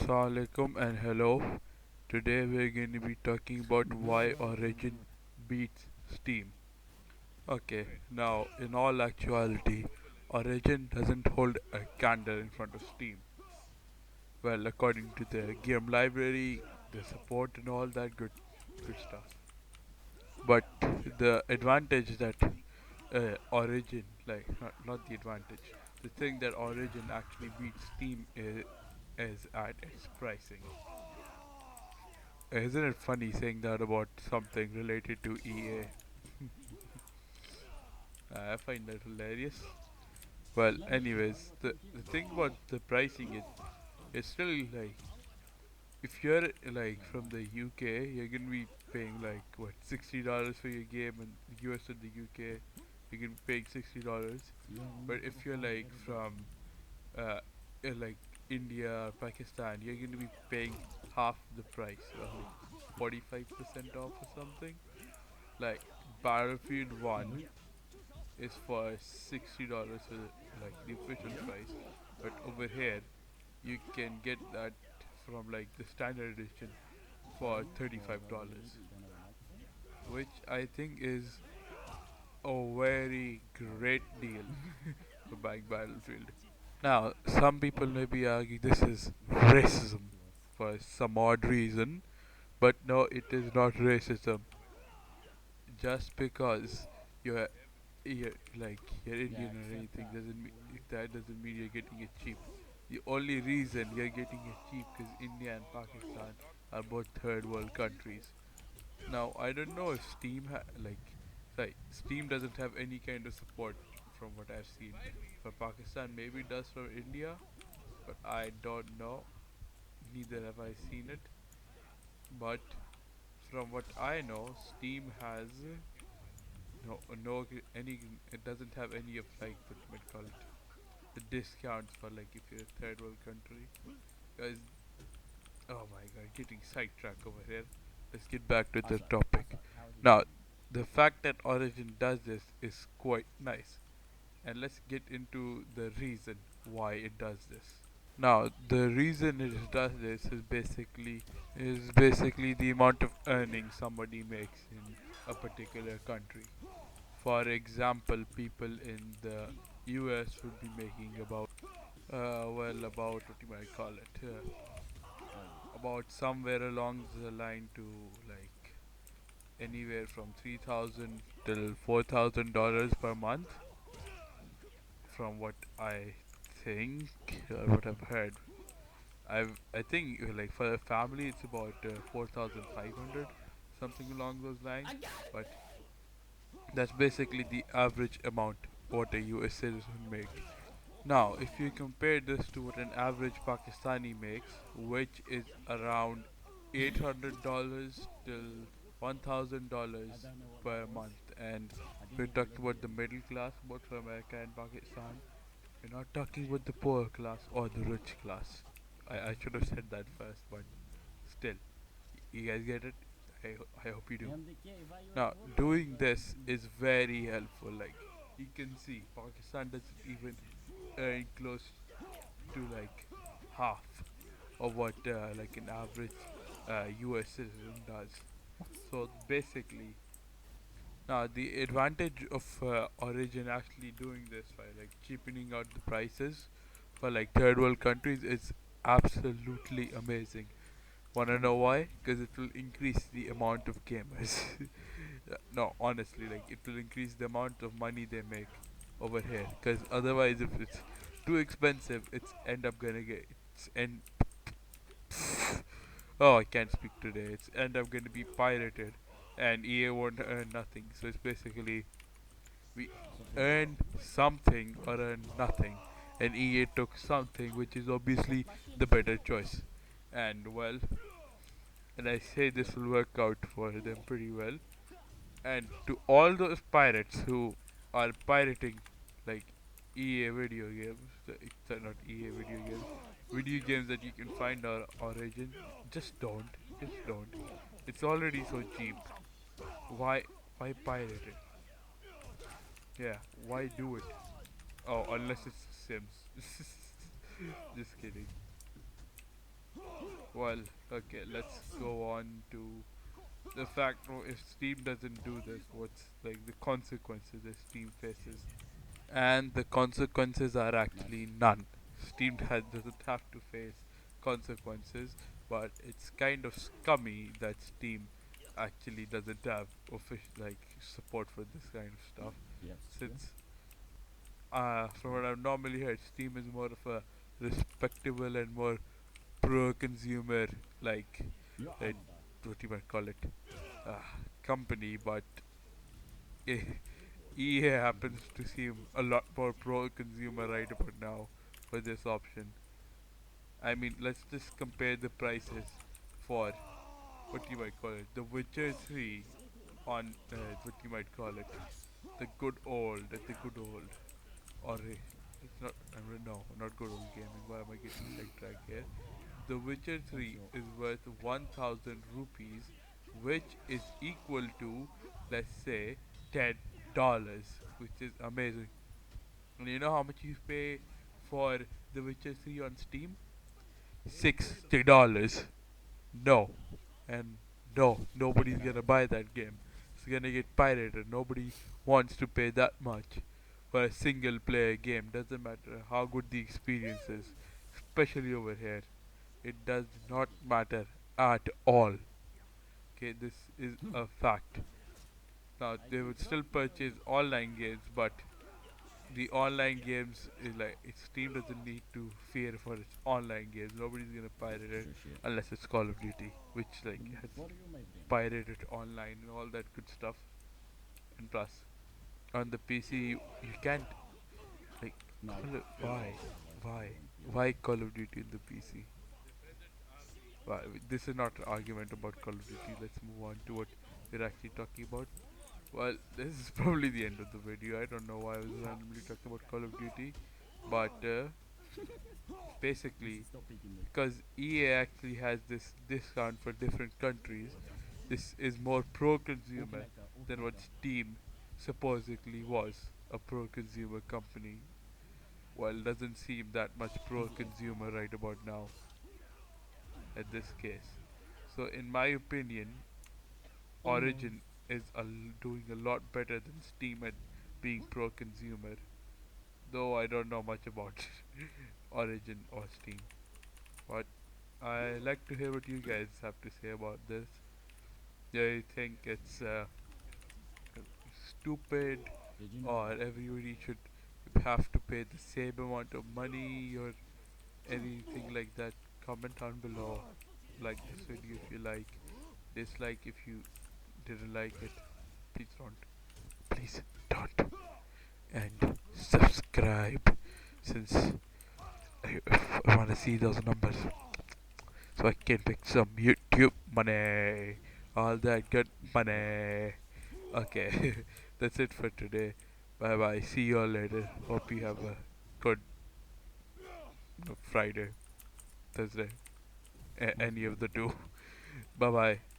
Assalamualaikum and hello. Today we're going to be talking about why Origin beats Steam. Okay, now in all actuality, Origin doesn't hold a candle in front of Steam. Well, according to the game library, the support and all that good stuff. But the advantage that Origin, like not the advantage, the thing that Origin actually beats Steam is at its pricing. Isn't it funny saying that about something related to EA? I find that hilarious. Well, anyways, the thing about the pricing is it's still like if you're like from the UK, you're gonna be paying like what $60 for your game, and the US and the UK, you're gonna be paying $60. But if you're like from uh, like India or Pakistan, you're gonna be paying half the price, or like 45% off or something. Like Battlefield 1 is for $60 for like the official price, but over here you can get that from like the standard edition for $35, which I think is a very great deal for buying Battlefield. Now, some people may be arguing this is racism for some odd reason, but no, it is not racism. Just because you're you're Indian or anything doesn't mean that doesn't mean you're getting it cheap. The only reason you're getting it cheap because India and Pakistan are both third world countries. Now I don't know if Steam doesn't have any kind of support from what I've seen for Pakistan. Maybe it does for India, but I don't know. Neither have I seen it. But from what I know, Steam has any. It doesn't have any of like what you might call it the discounts for like if you're a third world country. Guys, oh my god, getting sidetracked over here. Let's get back to the topic. Now, the fact that Origin does this is quite nice, and let's get into the reason why it does this. Now, the reason it does this is basically the amount of earning somebody makes in a particular country. For example, people in the US would be making about what you might call it, about somewhere along the line to like anywhere from 3,000 till $4,000 per month, from what I think or what I've heard. I think like for a family it's about 4,500, something along those lines. But that's basically the average amount what a US citizen makes. Now, if you compare this to what an average Pakistani makes, which is around $800 till $1,000 per month, and we're talking about the middle class, both for America and Pakistan, we're not talking about the poor class or the rich class. I should have said that first, but still, you guys get it? I hope you do. Now, doing this is very helpful. Like, you can see, Pakistan doesn't even earn close to like half of what like an average US citizen does. So basically, now the advantage of Origin actually doing this by like cheapening out the prices for like third world countries is absolutely amazing. Wanna know why? Because it will increase the amount of gamers. No, honestly, like it will increase the amount of money they make over here. Because otherwise, if it's too expensive, it's end. Oh, I can't speak today. It's end up gonna be pirated, and EA won't earn nothing. So it's basically we earn something or earn nothing, and EA took something, which is obviously the better choice. And well, and I say this will work out for them pretty well. And to all those pirates who are pirating like EA video games, not EA video games that you can find on Origin, just don't. It's already so cheap. Why, why pirate it? Yeah, why do it? Oh, unless it's Sims. Just kidding. Well, okay, let's go on to the fact, if Steam doesn't do this, what's like the consequences that Steam faces? And the consequences are actually none. Doesn't have to face consequences, but it's kind of scummy that Steam actually doesn't have official like support for this kind of stuff. Yes, yeah, Since from what I've normally heard, Steam is more of a respectable and more pro-consumer like yeah, uh, I'm that. what you might call it uh, company, but eh, EA happens to seem a lot more pro-consumer right about now for this option. I mean, let's just compare the prices for what you might call it, The Witcher 3 on what you might call it, the good old, or it's not, no, not good old gaming. Why am I getting sidetracked here? The Witcher What's 3 your is worth 1000 rupees, which is equal to, let's say, $10, which is amazing. And you know how much you pay for The Witcher 3 on Steam? $60. No. And no, nobody's gonna buy that game. It's gonna get pirated. Nobody wants to pay that much for a single player game. Doesn't matter how good the experience is, especially over here. It does not matter at all. Okay, this is a fact. Now they would still purchase online games, but the online games is like Steam doesn't need to fear for its online games. Nobody's gonna pirate it sure shit? unless it's Call of Duty, which like has What are you making? pirated online and all that good stuff. And plus, on the PC you can't like No, it's also like why fluent, yeah. why Call of Duty in the PC? Why? This is not an argument about Call of Duty. Let's move on to what we're actually talking about. Well, this is probably the end of the video. I don't know why I was randomly talking about Call of Duty, but This basically, is picking me. because EA actually has this discount for different countries, this is more pro-consumer Åka, than what Steam supposedly was, a pro-consumer company. Well, doesn't seem that much pro-consumer right about now at this case. So, in my opinion, Almost. Origin is doing a lot better than Steam at being pro-consumer. Though I don't know much about Origin or Steam, but I like to hear what you guys have to say about this. Do you think it's stupid, Did you know or that? everybody should have to pay the same amount of money, or anything like that? Comment down below. Like this video if you like, dislike if you didn't like it. Please don't. Please don't. And subscribe, since I want to see those numbers so I can make some YouTube money. All that good money. Okay, that's it for today. Bye bye. See you all later. Hope you have a good Friday, Thursday, Most any of the beautiful. two. Bye bye.